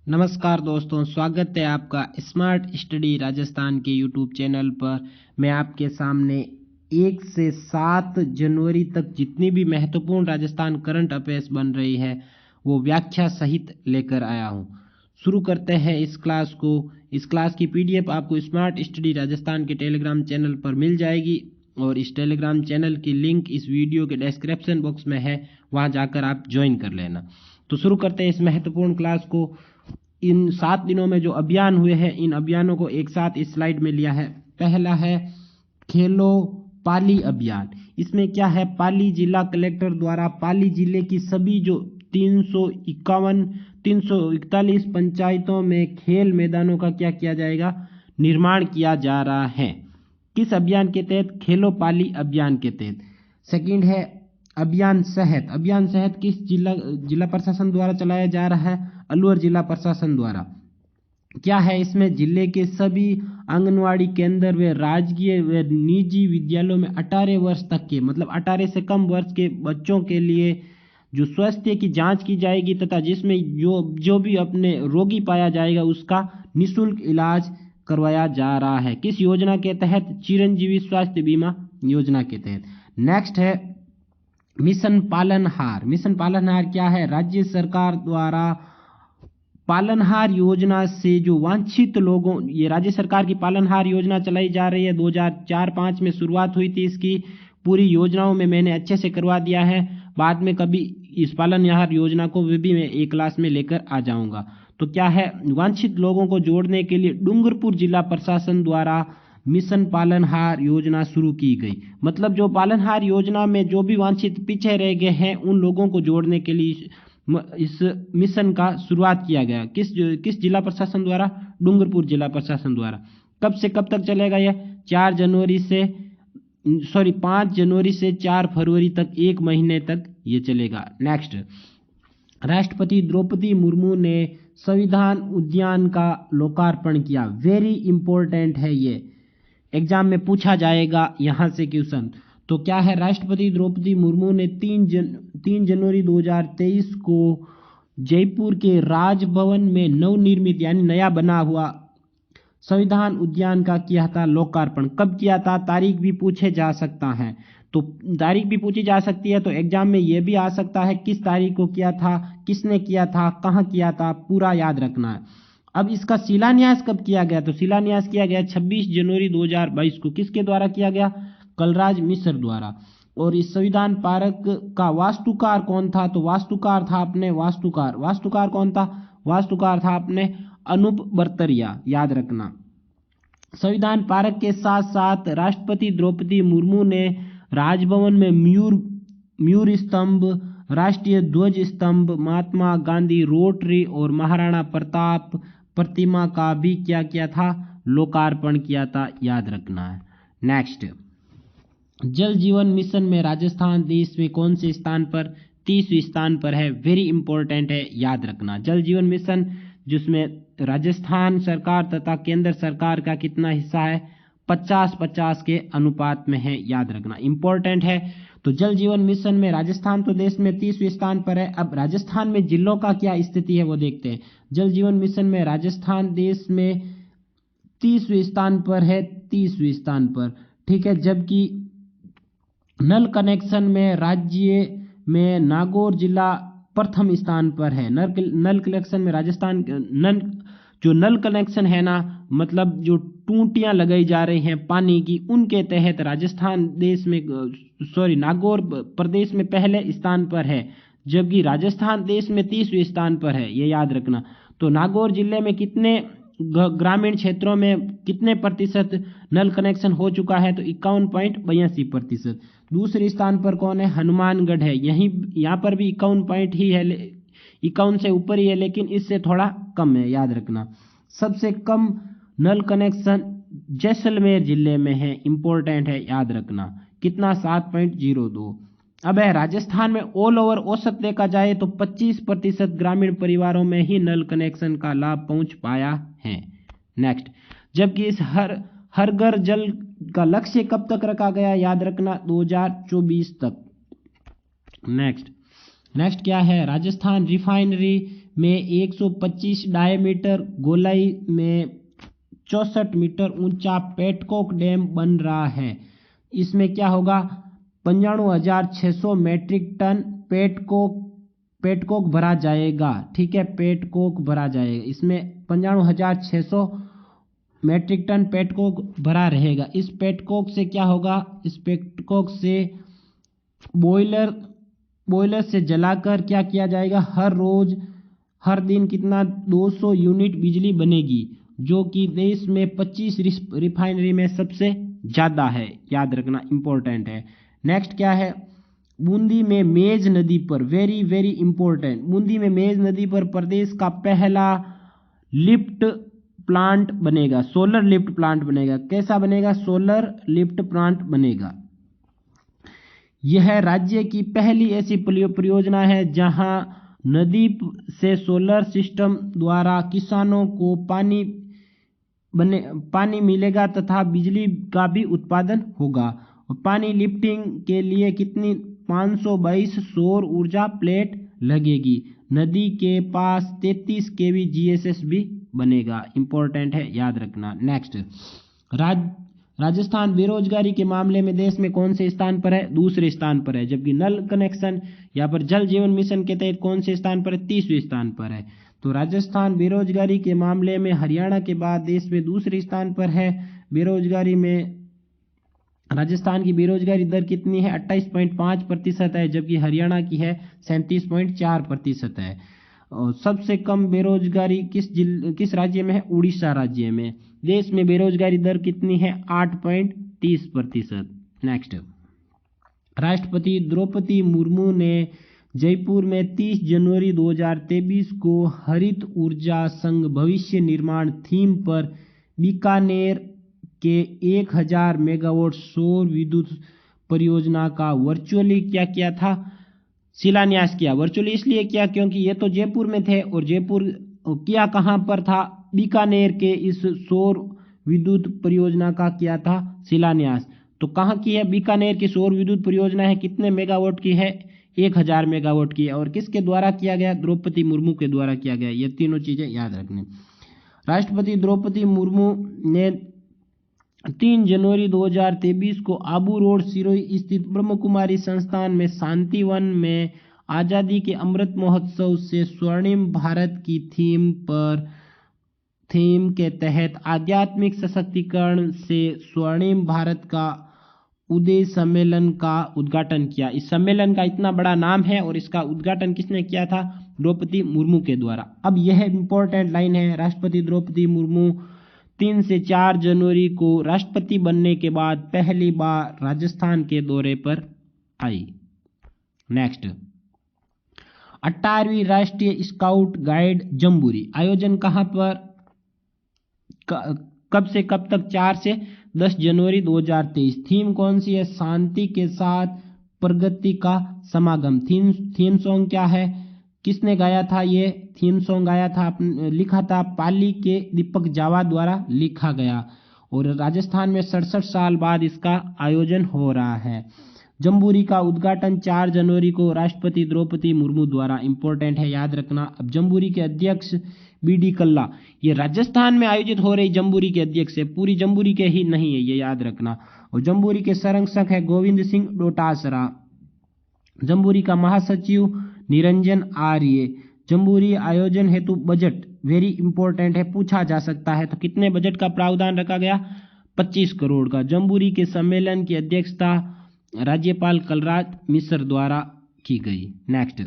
नमस्कार दोस्तों, स्वागत है आपका स्मार्ट स्टडी राजस्थान के यूट्यूब चैनल पर। मैं आपके सामने 1 से 7 जनवरी तक जितनी भी महत्वपूर्ण राजस्थान करंट अफेयर्स बन रही है वो व्याख्या सहित लेकर आया हूँ। शुरू करते हैं इस क्लास को। इस क्लास की पीडीएफ आपको स्मार्ट स्टडी राजस्थान के टेलीग्राम चैनल पर मिल जाएगी और इस टेलीग्राम चैनल की लिंक इस वीडियो के डिस्क्रिप्शन बॉक्स में है, वहाँ जाकर आप ज्वाइन कर लेना। तो शुरू करते हैं इस महत्वपूर्ण क्लास को। इन 7 दिनों में जो अभियान हुए हैं, इन अभियानों को एक साथ इस स्लाइड में लिया है। पहला है खेलो पाली अभियान। इसमें क्या है, पाली जिला कलेक्टर द्वारा पाली जिले की सभी जो 341 पंचायतों में खेल मैदानों का क्या किया जाएगा, निर्माण किया जा रहा है। किस अभियान के तहत? खेलो पाली अभियान के तहत। सेकंड है अभियान सेहत। अभियान सेहत किस जिला प्रशासन द्वारा चलाया जा रहा है? अलवर जिला प्रशासन द्वारा। क्या है इसमें? जिले के सभी आंगनवाड़ी केंद्र व राजकीय व निजी विद्यालयों में 18 वर्ष तक के, मतलब 18 से कम वर्ष के बच्चों के लिए जो स्वास्थ्य की जांच की जाएगी तथा जिसमें जो भी अपने रोगी पाया जाएगा उसका निःशुल्क इलाज करवाया जा रहा है। किस योजना के तहत? चिरंजीवी स्वास्थ्य बीमा योजना के तहत। नेक्स्ट है मिशन पालनहार। मिशन पालनहार क्या है? राज्य सरकार द्वारा पालनहार योजना से जो वांछित लोगों, ये राज्य सरकार की पालनहार योजना चलाई जा रही है। 2004-05 में शुरुआत हुई थी इसकी। पूरी योजनाओं में मैंने अच्छे से करवा दिया है। बाद में कभी इस पालनहार योजना को भी मैं एक क्लास में लेकर आ जाऊंगा। तो क्या है, वांछित लोगों को जोड़ने के लिए डूंगरपुर जिला प्रशासन द्वारा मिशन पालनहार योजना शुरू की गई। मतलब जो पालनहार योजना में जो भी वांछित पीछे रह गए हैं उन लोगों को जोड़ने के लिए इस मिशन का शुरुआत किया गया। किस जिला प्रशासन द्वारा? डूंगरपुर जिला प्रशासन द्वारा। कब से कब तक चलेगा यह? 5 जनवरी से 4 फरवरी तक, 1 महीने तक ये चलेगा। नेक्स्ट, राष्ट्रपति द्रौपदी मुर्मू ने संविधान उद्यान का लोकार्पण किया। वेरी इंपॉर्टेंट है, ये एग्जाम में पूछा जाएगा यहां से क्वेश्चन। तो क्या है, राष्ट्रपति द्रौपदी मुर्मू ने 3 जनवरी 2023 को जयपुर के राजभवन में नवनिर्मित यानी नया बना हुआ संविधान उद्यान का किया था लोकार्पण। कब किया था? तारीख भी पूछे जा सकता है, तो तारीख भी पूछी जा सकती है। तो एग्जाम में यह भी आ सकता है किस तारीख को किया था, किसने किया था, कहाँ किया था, पूरा याद रखना है। अब इसका शिलान्यास कब किया गया? तो शिलान्यास किया गया 26 जनवरी 2022 को। किसके द्वारा किया गया? कलराज मिश्र द्वारा। और इस संविधान पार्क का वास्तुकार कौन था? तो वास्तुकार कौन था? वास्तुकार था अपने अनूप बर्तरिया, याद रखना। संविधान पार्क के साथ साथ राष्ट्रपति द्रौपदी मुर्मू ने राजभवन में मयूर स्तंभ, राष्ट्रीय ध्वज स्तंभ, महात्मा गांधी रोटरी और महाराणा प्रताप प्रतिमा का भी क्या किया था? लोकार्पण किया था, याद रखना है। नेक्स्ट, जल जीवन मिशन में राजस्थान देश में कौन से स्थान पर? 30वें स्थान पर है। वेरी इंपॉर्टेंट है, याद रखना। जल जीवन मिशन जिसमें राजस्थान सरकार तथा केंद्र सरकार का कितना हिस्सा है? 50-50 के अनुपात में है, याद रखना, इंपॉर्टेंट है। तो जल जीवन मिशन में राजस्थान तो देश में 30वें स्थान पर है। अब राजस्थान में जिलों का क्या स्थिति है वो देखते हैं। जल जीवन मिशन में राजस्थान देश में 30वें स्थान पर है, 30वें स्थान पर, ठीक है। जबकि नल कनेक्शन में राज्य में नागौर जिला प्रथम स्थान पर है। नल कनेक्शन में राजस्थान नल कनेक्शन है ना, मतलब जो टूटियां लगाई जा रही हैं पानी की, उनके तहत राजस्थान देश में नागौर प्रदेश में पहले स्थान पर है, जबकि राजस्थान देश में 30वें स्थान पर है, ये याद रखना। तो नागौर जिले में कितने ग्रामीण क्षेत्रों में कितने प्रतिशत नल कनेक्शन हो चुका है? तो 51.82%। दूसरे स्थान पर कौन है? हनुमानगढ़ है। यहाँ पर भी 51 पॉइंट ही है, 51 से ऊपर ही है, लेकिन इससे थोड़ा कम है, याद रखना। सबसे कम नल कनेक्शन जैसलमेर जिले में है, इंपॉर्टेंट है, याद रखना। कितना? 7.02। अब है राजस्थान में ऑल ओवर औसत देखा जाए तो 25% ग्रामीण परिवारों में ही नल कनेक्शन का लाभ पहुंच पाया है। नेक्स्ट, जबकि इस हर घर जल का लक्ष्य कब तक रखा गया? याद रखना, 2024 तक। नेक्स्ट क्या है? राजस्थान रिफाइनरी में 125 डायमीटर, गोलाई में 64 मीटर ऊंचा पेटकोक डैम बन रहा है। इसमें क्या होगा, 95,600 मैट्रिक टन पेटकोक भरा जाएगा। ठीक है, पेटकोक भरा जाएगा। इसमें 95,600 मैट्रिक टन पेटकोक भरा रहेगा। इस पेटकोक से क्या होगा, इस पेटकोक से बॉयलर से जलाकर क्या किया जाएगा, हर दिन कितना 200 यूनिट बिजली बनेगी, जो कि देश में 25 रिफाइनरी में सबसे ज्यादा है। याद रखना, इंपॉर्टेंट है। नेक्स्ट क्या है, बूंदी में मेज नदी पर, वेरी वेरी इंपॉर्टेंट, बूंदी में मेज नदी पर प्रदेश का पहला लिफ्ट प्लांट बनेगा, सोलर लिफ्ट प्लांट बनेगा। कैसा बनेगा, सोलर लिफ्ट प्लांट बनेगा। यह राज्य की पहली ऐसी परियोजना है जहां नदी से सोलर सिस्टम द्वारा किसानों को पानी मिलेगा तथा बिजली का भी उत्पादन होगा। पानी लिफ्टिंग के लिए कितनी 522 सौर ऊर्जा प्लेट लगेगी। नदी के पास 33 केवी जीएसएस भी बनेगा। इंपॉर्टेंट है, याद रखना। नेक्स्ट, राजस्थान बेरोजगारी के मामले में देश में कौन से स्थान पर है, दूसरे स्थान पर है। जबकि नल कनेक्शन यहाँ पर जल जीवन मिशन के तहत कौन से स्थान पर है, 30वें स्थान पर है। तो राजस्थान बेरोजगारी के मामले में हरियाणा के बाद देश में दूसरे स्थान पर है। बेरोजगारी में राजस्थान की बेरोजगारी दर कितनी है, 28.5% है, जबकि हरियाणा की है 37.4% है। और सबसे कम बेरोजगारी किस राज्य में है, उड़ीसा राज्य में। देश में बेरोजगारी दर कितनी है, 8.30%। नेक्स्ट, राष्ट्रपति द्रौपदी मुर्मू ने जयपुर में 30 जनवरी 2023 को हरित ऊर्जा संघ भविष्य निर्माण थीम पर बीकानेर के 1000 मेगावाट सौर विद्युत परियोजना का वर्चुअली क्या किया था, शिलान्यास किया। वर्चुअली इसलिए किया क्योंकि ये तो जयपुर में थे, और जयपुर किया कहाँ पर था, बीकानेर के इस सौर विद्युत परियोजना का किया था शिलान्यास। तो कहाँ की है, बीकानेर की सौर विद्युत परियोजना है, कितने मेगावाट की है, 1000 मेगावाट की है। और किसके द्वारा किया गया, द्रौपदी मुर्मू के द्वारा किया गया। ये तीनों चीजें याद रखनी। राष्ट्रपति द्रौपदी मुर्मू ने 3 जनवरी 2023 को आबू रोड सिरोही स्थित ब्रह्म कुमारी संस्थान में शांतिवन में आजादी के अमृत महोत्सव से स्वर्णिम भारत की थीम के तहत आध्यात्मिक सशक्तिकरण से स्वर्णिम भारत का उदय सम्मेलन का उद्घाटन किया। इस सम्मेलन का इतना बड़ा नाम है और इसका उद्घाटन किसने किया था, द्रौपदी मुर्मू के द्वारा। अब यह इंपॉर्टेंट लाइन है, राष्ट्रपति द्रौपदी मुर्मू 3 से 4 जनवरी को राष्ट्रपति बनने के बाद पहली बार राजस्थान के दौरे पर आई। नेक्स्ट, 18वीं राष्ट्रीय स्काउट गाइड जम्बूरी आयोजन कहां पर, कब से कब तक, 4 से 10 जनवरी 2023। थीम कौन सी है, शांति के साथ प्रगति का समागम। थीम सॉन्ग क्या है, किसने गाया था, ये थीम सॉन्ग गाया था, लिखा था पाली के दीपक जावा द्वारा लिखा गया। और राजस्थान में 67 साल बाद इसका आयोजन हो रहा है। जम्बूरी का उद्घाटन 4 जनवरी को राष्ट्रपति द्रौपदी मुर्मू द्वारा। इंपॉर्टेंट है, याद रखना। अब जम्बूरी के अध्यक्ष बीडी कल्ला, ये राजस्थान में आयोजित हो रही जम्बूरी के अध्यक्ष है, पूरी जम्बूरी के ही नहीं है, ये याद रखना। और जम्बूरी के संरक्षक है गोविंद सिंह डोटासरा। जम्बूरी का महासचिव निरंजन आर्य। जम्बूरी आयोजन हेतु बजट वेरी इंपॉर्टेंट है, पूछा जा सकता है। तो कितने बजट का प्रावधान रखा गया, 25 करोड़ का। जम्बूरी के सम्मेलन की अध्यक्षता राज्यपाल कलराज मिश्र द्वारा की गई। नेक्स्ट,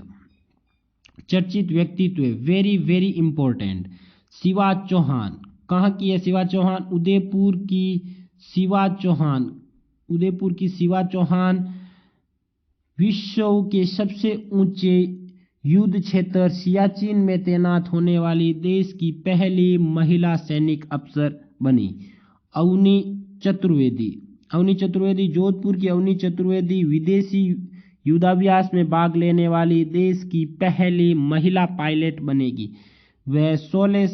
चर्चित व्यक्तित्व very very important, Shiva Chauhan. कहाँ की है शिवा चौहान, उदयपुर की शिवा चौहान विश्व के सबसे ऊंचे युद्ध क्षेत्र सियाचिन में तैनात होने वाली देश की पहली महिला सैनिक अफसर बनी। अवनी चतुर्वेदी, जोधपुर की अवनी चतुर्वेदी विदेशी युद्धाभ्यास में भाग लेने वाली देश की पहली महिला पायलट बनेगी। वह 16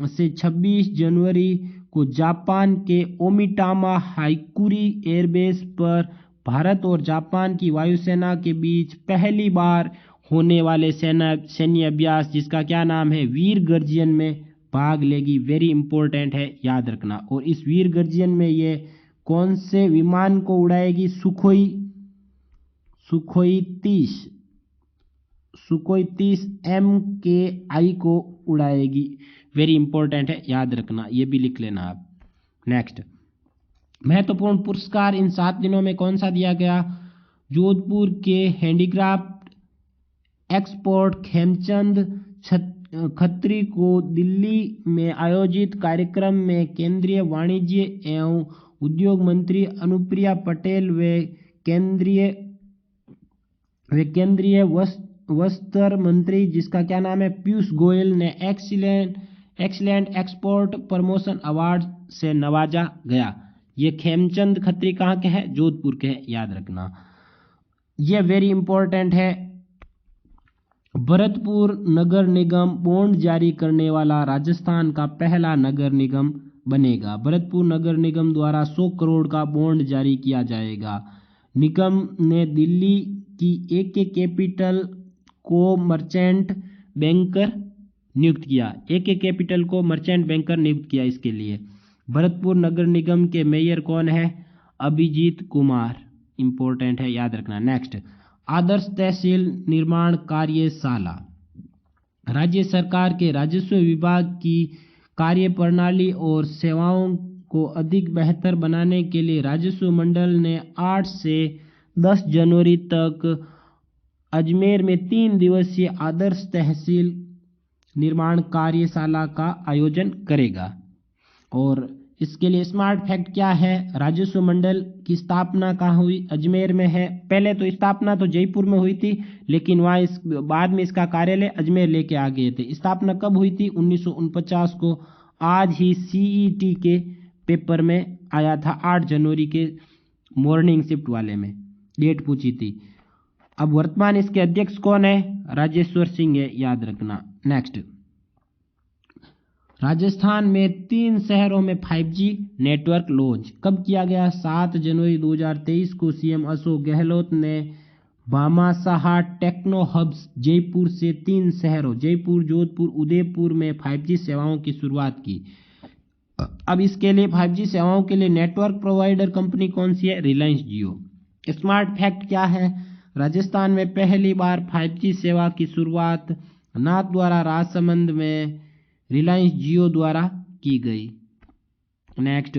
से 26 जनवरी को जापान के ओमिटामा हाइकुरी एयरबेस पर भारत और जापान की वायुसेना के बीच पहली बार होने वाले सैन्य अभ्यास जिसका क्या नाम है वीर गर्जियन में भाग लेगी। वेरी इंपॉर्टेंट है, याद रखना। और इस वीर गर्जियन में ये कौन से विमान को उड़ाएगी? सुखोई 30 MKI को उड़ाएगी। वेरी इंपॉर्टेंट है, याद रखना, ये भी लिख लेना आप। नेक्स्ट, महत्वपूर्ण पुरस्कार इन 7 दिनों में कौन सा दिया गया? जोधपुर के हैंडीक्राफ्ट एक्सपोर्ट खेमचंद खत्री को दिल्ली में आयोजित कार्यक्रम में केंद्रीय वाणिज्य एवं उद्योग मंत्री अनुप्रिया पटेल व केंद्रीय वस्त्र मंत्री जिसका क्या नाम है पीयूष गोयल ने एक्सीलेंट एक्सपोर्ट प्रमोशन अवार्ड से नवाजा गया। ये खेमचंद खत्री कहाँ के हैं? जोधपुर के हैं, याद रखना। ये वेरी इंपॉर्टेंट है। भरतपुर नगर निगम बॉन्ड जारी करने वाला राजस्थान का पहला नगर निगम बनेगा। भरतपुर नगर निगम द्वारा 100 करोड़ का बॉन्ड जारी किया जाएगा। निगम ने दिल्ली की AK कैपिटल को मर्चेंट बैंकर नियुक्त किया। AK कैपिटल को मर्चेंट बैंकर नियुक्त किया इसके लिए। भरतपुर नगर निगम के मेयर कौन है? अभिजीत कुमार। इंपॉर्टेंट है, याद रखना। नेक्स्ट, आदर्श तहसील निर्माण कार्यशाला। राज्य सरकार के राजस्व विभाग की कार्यप्रणाली और सेवाओं को अधिक बेहतर बनाने के लिए राजस्व मंडल ने 8 से 10 जनवरी तक अजमेर में 3 दिवसीय आदर्श तहसील निर्माण कार्यशाला का आयोजन करेगा। और इसके लिए स्मार्ट फैक्ट क्या है? राजस्व मंडल की स्थापना कहाँ हुई? अजमेर में है। पहले तो स्थापना तो जयपुर में हुई थी, लेकिन वहाँ बाद में इसका कार्यालय अजमेर लेके आ गए थे। स्थापना कब हुई थी? 1949 को। आज ही CET के पेपर में आया था, 8 जनवरी के मॉर्निंग शिफ्ट वाले में डेट पूछी थी। अब वर्तमान इसके अध्यक्ष कौन है? राजेश्वर सिंह है, याद रखना। नेक्स्ट, राजस्थान में 3 शहरों में 5G नेटवर्क लॉन्च कब किया गया? 7 जनवरी 2023 को CM अशोक गहलोत ने भामाशाह टेक्नो हब्स जयपुर से 3 शहरों जयपुर, जोधपुर, उदयपुर में 5G सेवाओं की शुरुआत की। अब इसके लिए 5G सेवाओं के लिए नेटवर्क प्रोवाइडर कंपनी कौन सी है? रिलायंस जियो। स्मार्ट फैक्ट क्या है? राजस्थान में पहली बार 5G सेवा की शुरुआत नाथद्वारा राजसमंद में रिलायंस जियो द्वारा की गई। नेक्स्ट,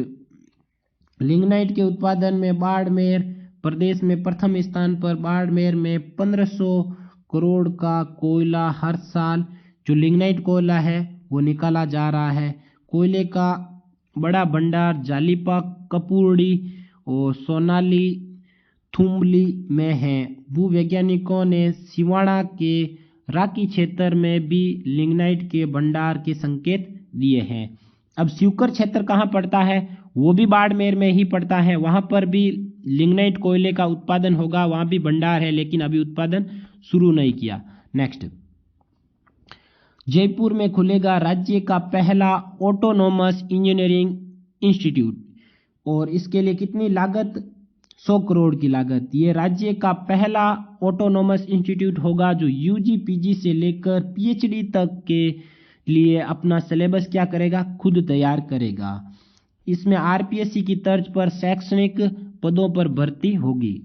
लिग्नाइट के उत्पादन में बाड़मेर प्रदेश में प्रथम स्थान पर। बाड़मेर में 1500 करोड़ का कोयला हर साल जो लिग्नाइट कोयला है वो निकाला जा रहा है। कोयले का बड़ा भंडार जालिपा, कपूरड़ी और सोनाली थुम्बली में है। भूवैज्ञानिकों ने सिवाड़ा के राकी क्षेत्र में भी लिग्नाइट के भंडार के संकेत दिए हैं। अब शिवकर क्षेत्र कहाँ पड़ता है? वो भी बाड़मेर में ही पड़ता है। वहां पर भी लिग्नाइट कोयले का उत्पादन होगा, वहां भी भंडार है, लेकिन अभी उत्पादन शुरू नहीं किया। नेक्स्ट, जयपुर में खुलेगा राज्य का पहला ऑटोनोमस इंजीनियरिंग इंस्टीट्यूट। और इसके लिए कितनी लागत? 100 करोड़ की लागत। ये राज्य का पहला ऑटोनोमस इंस्टीट्यूट होगा जो UG PG से लेकर PhD तक के लिए अपना सिलेबस क्या करेगा? खुद तैयार करेगा। इसमें RPSC की तर्ज पर शैक्षणिक पदों पर भर्ती होगी।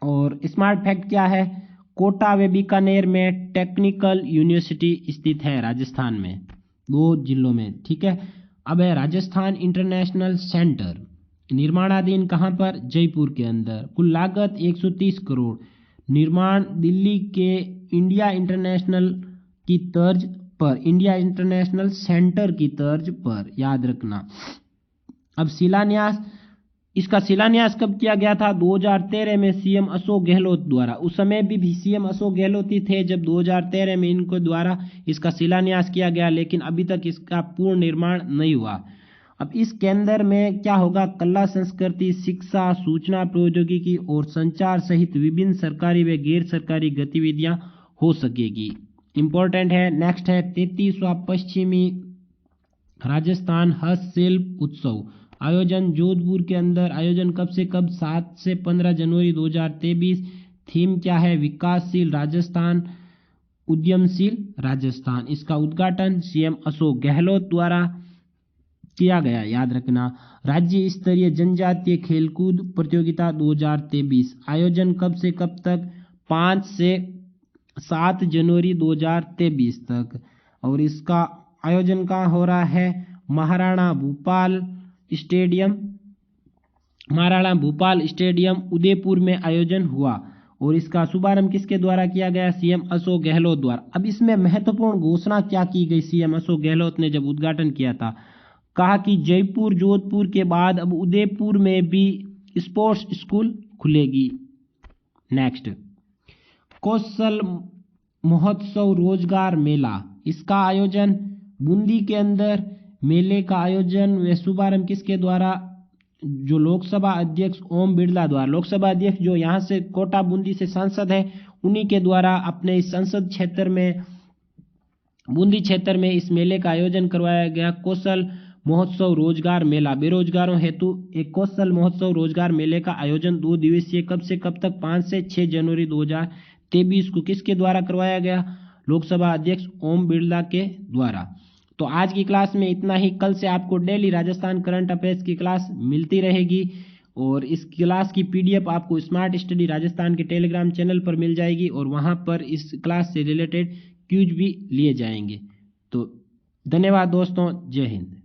और स्मार्ट फैक्ट क्या है? कोटा व बीकानेर में टेक्निकल यूनिवर्सिटी स्थित है राजस्थान में, 2 जिलों में। ठीक है। अब है राजस्थान इंटरनेशनल सेंटर, निर्माणाधीन कहाँ पर? जयपुर के अंदर। कुल लागत 130 करोड़। निर्माण दिल्ली के इंडिया इंटरनेशनल की तर्ज पर, इंडिया इंटरनेशनल सेंटर की तर्ज पर, याद रखना। अब शिलान्यास, इसका शिलान्यास कब किया गया था? 2013 में CM अशोक गहलोत द्वारा। उस समय भी CM अशोक गहलोत ही थे जब 2013 में इनको द्वारा इसका शिलान्यास किया गया, लेकिन अभी तक इसका पूर्ण निर्माण नहीं हुआ। अब इस केंद्र में क्या होगा? कला संस्कृति, शिक्षा, सूचना प्रौद्योगिकी और संचार सहित विभिन्न सरकारी व गैर सरकारी गतिविधियां हो सकेगी। इंपॉर्टेंट है। नेक्स्ट है 33वां पश्चिमी राजस्थान हस्तशिल्प उत्सव। आयोजन जोधपुर के अंदर। आयोजन कब से कब? 7 से 15 जनवरी 2023। थीम क्या है? विकासशील राजस्थान, उद्यमशील राजस्थान। इसका उद्घाटन सीएम अशोक गहलोत द्वारा किया गया, याद रखना। राज्य स्तरीय जनजातीय खेलकूद प्रतियोगिता 2023 आयोजन कब से कब तक? 5 से 7 जनवरी 2023 तक। और इसका आयोजन कहाँ हो रहा है? महाराणा भूपाल स्टेडियम उदयपुर में आयोजन हुआ। और इसका शुभारंभ किसके द्वारा किया गया? सीएम अशोक गहलोत द्वारा। अब इसमें महत्वपूर्ण घोषणा क्या की गई सीएम अशोक गहलोत ने जब उद्घाटन किया था? कहा कि जयपुर जोधपुर के बाद अब उदयपुर में भी स्पोर्ट्स स्कूल खुलेगी। नेक्स्ट, कौशल महोत्सव रोजगार मेला, इसका आयोजन बूंदी के अंदर। मेले का आयोजन व शुभारंभ किसके द्वारा? जो लोकसभा अध्यक्ष ओम बिरला द्वारा। लोकसभा अध्यक्ष जो यहाँ से कोटा बूंदी से सांसद है, उन्हीं के द्वारा अपने इस संसद क्षेत्र में, बूंदी क्षेत्र में इस मेले का आयोजन करवाया गया। कौशल महोत्सव रोजगार मेला, बेरोजगारों हेतु एक कौशल महोत्सव रोजगार मेले का आयोजन 2 दिवसीय कब से कब तक? 5 से 6 जनवरी 2023 को किसके द्वारा करवाया गया? लोकसभा अध्यक्ष ओम बिरला के द्वारा। तो आज की क्लास में इतना ही। कल से आपको डेली राजस्थान करंट अफेयर्स की क्लास मिलती रहेगी और इस क्लास की पीडीएफ आपको स्मार्ट स्टडी राजस्थान के टेलीग्राम चैनल पर मिल जाएगी और वहां पर इस क्लास से रिलेटेड क्यूज भी लिए जाएंगे। तो धन्यवाद दोस्तों, जय हिंद।